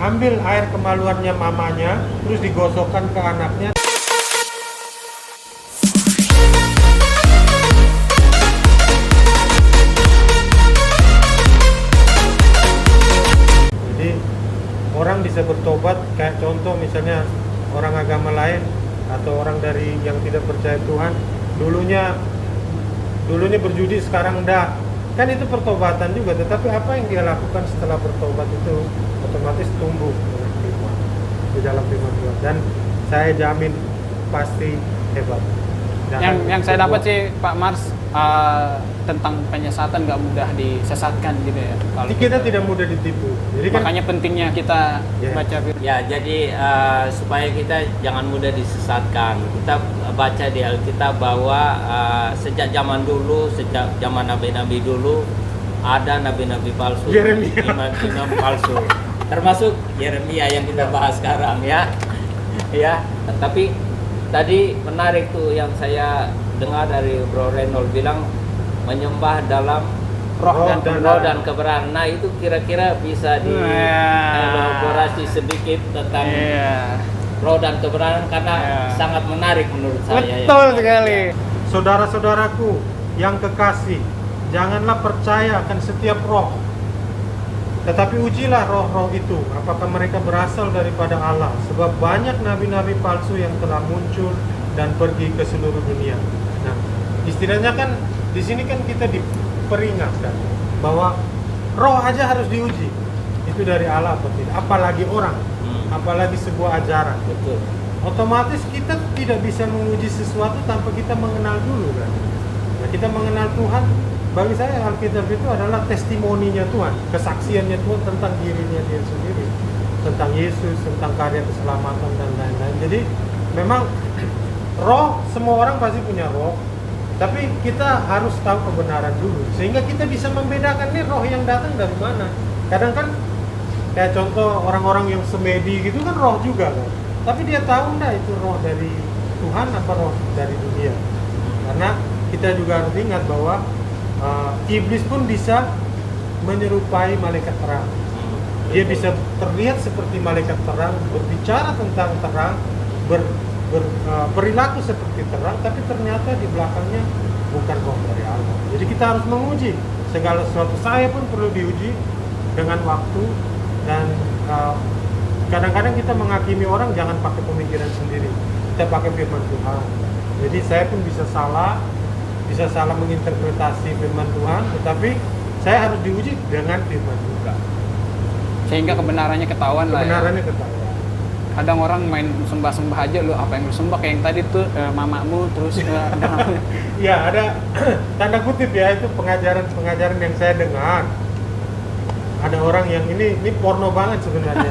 ambil air kemaluannya mamanya, terus digosokkan ke anaknya. Jadi orang bisa bertobat, kayak contoh misalnya orang agama lain atau orang dari yang tidak percaya Tuhan, dulunya berjudi, sekarang enggak. Kan itu pertobatan juga, tetapi apa yang dia lakukan setelah bertobat itu otomatis tumbuh dengan firman, di dalam firman Tuhan, dan saya jamin pasti hebat. Yang saya dapat sih Pak Mars, tentang penyesatan nggak mudah disesatkan gitu ya. Kalau kita tidak mudah ditipu. Jadi kan, makanya pentingnya kita baca firman. Ya, jadi supaya kita jangan mudah disesatkan, kita baca di Alkitab bahwa sejak zaman dulu, sejak zaman nabi-nabi dulu, ada nabi-nabi palsu, imam palsu, termasuk Yeremia yang kita bahas sekarang ya. Ya, tapi tadi menarik tuh yang saya dengar dari Bro Reynold bilang menyembah dalam roh dan kebenaran. Nah, itu kira-kira bisa dielaborasi sedikit tentang roh dan kebenaran, karena sangat menarik menurut saya. Betul sekali. Saudara-saudaraku yang kekasih, janganlah percaya akan setiap roh, tetapi ujilah roh-roh itu, apakah mereka berasal daripada Allah. Sebab banyak nabi-nabi palsu yang telah muncul dan pergi ke seluruh dunia. Nah, istilahnya kan di sini kan kita diperingatkan bahwa roh aja harus diuji. Itu dari Allah atau tidak? Apalagi orang, apalagi sebuah ajaran. Betul. Otomatis kita tidak bisa menguji sesuatu tanpa kita mengenal dulu kan. Nah, kita mengenal Tuhan. Bagi saya Alkitab itu adalah testimoninya Tuhan, kesaksiannya Tuhan tentang dirinya dia sendiri, tentang Yesus, tentang karya keselamatan dan lain-lain. Jadi memang roh, semua orang pasti punya roh, tapi kita harus tahu kebenaran dulu, sehingga kita bisa membedakan nih roh yang datang dari mana. Kadang kan kayak contoh orang-orang yang semedi gitu kan roh juga kan, tapi dia tahu enggak itu roh dari Tuhan apa roh dari dunia. Karena kita juga harus ingat bahwa iblis pun bisa menyerupai malaikat terang. Dia bisa terlihat seperti malaikat terang, berbicara tentang terang, perilaku seperti terang, tapi ternyata di belakangnya bukan roh dari Allah. Jadi kita harus menguji segala sesuatu. Saya pun perlu diuji dengan waktu, dan kadang-kadang kita menghakimi orang jangan pakai pemikiran sendiri. Kita pakai firman Tuhan. Jadi saya pun bisa salah menginterpretasi firman Tuhan, tetapi saya harus diuji dengan firman juga. Sehingga kebenarannya ketahuan lah. Kebenarannya ketahuan. Kadang orang main sembah-sembah aja, lu apa yang lu sembah, kayak yang tadi tuh mamamu terus Ya, ada tanda kutip ya, itu pengajaran yang saya dengar. Ada orang yang ini porno banget sebenarnya.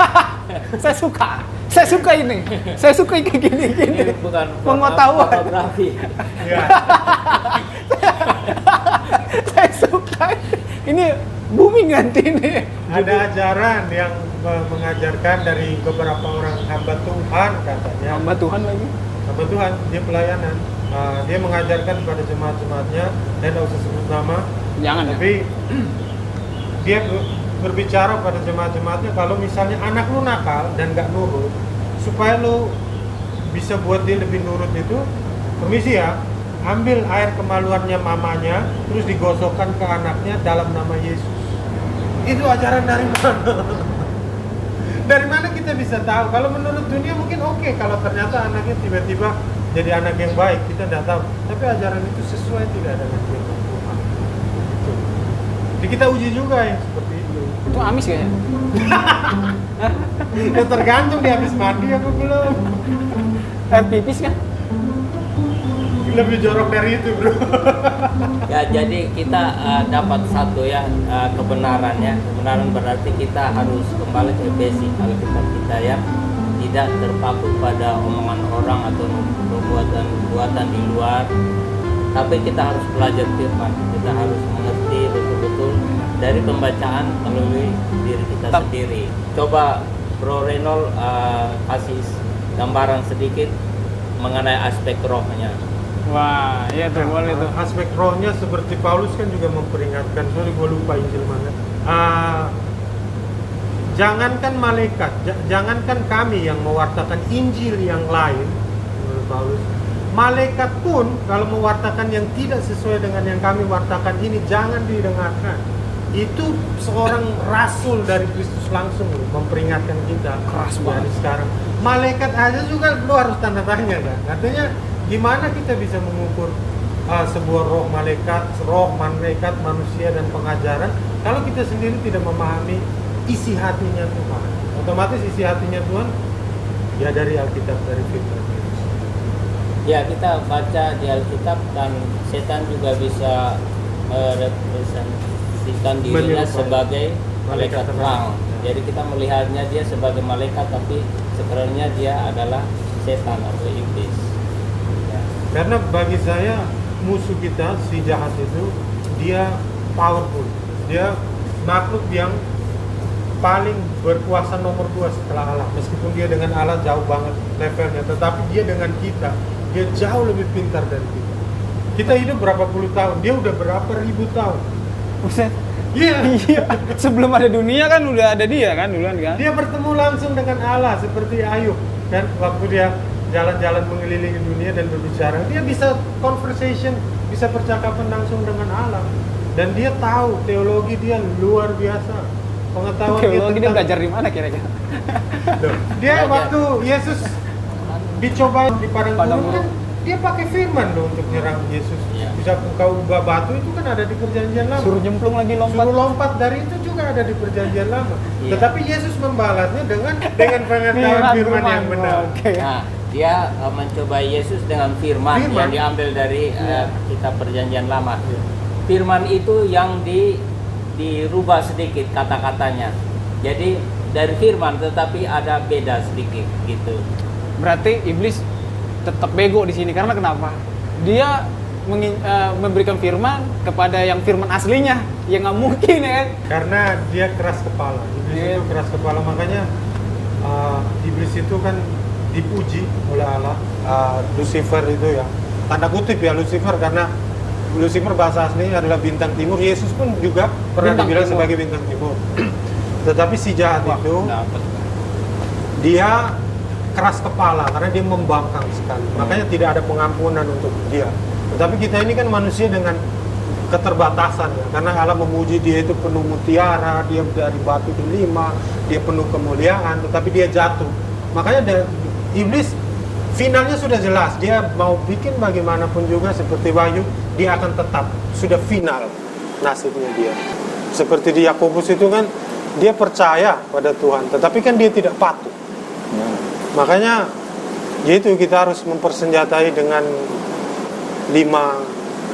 Saya suka ini. Saya suka kayak gini. Ini bukan pengetahuan. Pornografi. Ya. Saya suka. Ini booming nanti ini. Ada ajaran yang mengajarkan dari beberapa orang hamba Tuhan katanya. Hamba Tuhan lagi. Hamba Tuhan, dia pelayanan. Dia mengajarkan kepada jemaat-jemaatnya, dan tidak usah sebut nama. Jangan. Tapi dia berbicara pada jemaat-jemaatnya, kalau misalnya anak lu nakal dan gak nurut, supaya lu bisa buat dia lebih nurut itu, permisi ya, ambil air kemaluannya mamanya, terus digosokkan ke anaknya dalam nama Yesus. Itu ajaran dari mana? Dari mana kita bisa tahu? Kalau menurut dunia mungkin oke, kalau ternyata anaknya tiba-tiba jadi anak yang baik, kita tidak tahu. Tapi ajaran itu sesuai tidak dengan firman Tuhan. Gitu. Jadi kita uji juga yang seperti itu. Itu amis kayaknya. Ya tergantung dia habis mandi apa belum. Pipis kan? Lebih jorok dari itu, bro. Ya, jadi kita dapat satu ya, kebenarannya. Kebenaran berarti kita harus kembali ke basic Alkitab kita ya, tidak terpaku pada omongan orang atau perbuatan di luar. Tapi kita harus belajar firman. Kita harus mengerti betul-betul dari pembacaan melalui diri kita sendiri. Coba Bro Reynold kasih gambaran sedikit mengenai aspek rohnya. Wah, iya tuh, boleh tuh. Aspek rohnya seperti Paulus kan juga memperingatkan. Sorry, gue lupa Injil mana. jangankan malaikat, jangankan kami yang mewartakan Injil yang lain, menurut Paulus, malaikat pun kalau mewartakan yang tidak sesuai dengan yang kami wartakan ini, jangan didengarkan. Itu seorang rasul dari Kristus langsung loh, memperingatkan kita. Keras dari banget. sekarang. Malaikat aja juga lu harus tanda tanya kan. Artinya gimana kita bisa mengukur sebuah roh malaikat manusia dan pengajaran kalau kita sendiri tidak memahami isi hatinya Tuhan. Otomatis isi hatinya Tuhan ya dari Alkitab, dari firman. Ya, kita baca di Alkitab dan setan juga bisa representasikan dirinya Menyerupai sebagai malaikat malaikat terang. terang. Jadi kita melihatnya dia sebagai malaikat, tapi sebenarnya dia adalah setan atau iblis. Ya. Karena bagi saya musuh kita si jahat itu dia powerful. Dia makhluk yang paling berkuasa nomor 2 setelah Allah. Meskipun dia dengan Allah jauh banget levelnya, tetapi dia dengan kita, dia jauh lebih pintar dari kita. Kita hidup berapa puluh tahun, dia udah berapa ribu tahun. Buset. Iya. Iya. Sebelum ada dunia kan udah ada dia kan duluan kan. Dia bertemu langsung dengan Allah seperti Ayub kan, waktu dia jalan-jalan mengelilingi dunia dan berbicara, dia bisa conversation, bisa percakapan langsung dengan Allah. Dan dia tahu teologi dia luar biasa. Pengetahuan Teologi dia tentang- belajar di mana kira-kira? Loh, dia Belajar. waktu Yesus dicoba di padang Padang gurun kan gurun. dia pakai firman loh untuk nyerang Yesus. Iya. Bisa engkau ubah batu itu kan ada di perjanjian lama. Suruh nyemplung lagi lompat. Suruh lompat dari itu juga ada di perjanjian lama. Iya. Tetapi Yesus membalasnya dengan pengetahuan firman yang benar. Oke. Nah, dia mencoba Yesus dengan firman Firman. yang diambil dari Iya. kitab perjanjian lama. Iya. Firman itu yang dirubah sedikit kata-katanya. Jadi dari firman tetapi ada beda sedikit gitu. Berarti iblis tetap bego di sini karena kenapa? Dia memberikan firman kepada yang firman aslinya, yang nggak mungkin ya kan? Karena dia keras kepala. Iblis Iya. itu keras kepala, makanya iblis itu kan dipuji oleh Allah. Lucifer itu ya, tanda kutip ya Lucifer, karena Lucifer bahasa aslinya adalah bintang timur. Yesus pun juga pernah Bintang dibilang timur. sebagai bintang timur. Tetapi si jahat Wah, itu dapet. dia keras kepala karena dia membangkang sekali. Makanya tidak ada pengampunan untuk dia. Tetapi kita ini kan manusia dengan keterbatasan ya. Karena Allah memuji dia itu penuh mutiara, dia dari batu delima, dia penuh kemuliaan, tetapi dia jatuh. Makanya iblis finalnya sudah jelas. Dia mau bikin bagaimanapun juga seperti Wahyu, dia akan tetap sudah final nasibnya dia. Seperti di Yakobus itu kan dia percaya pada Tuhan, tetapi kan dia tidak patuh. Makanya yaitu kita harus mempersenjatai dengan 5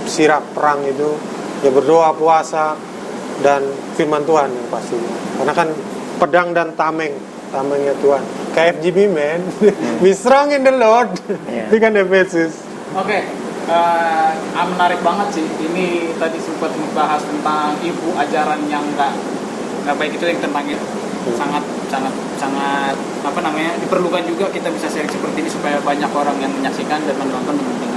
sirap perang itu, ya berdoa, puasa, dan firman Tuhan yang pasti. Karena kan pedang dan tamengnya Tuhan. KFGB man, be strong in the Lord. Yeah. Itu kan Efesus. Oke, menarik banget sih. Ini tadi sempat membahas tentang ibu ajaran yang nggak baik itu, yang tentang itu sangat apa namanya, diperlukan juga kita bisa sharing seperti ini supaya banyak orang yang menyaksikan dan menonton dan mendengar.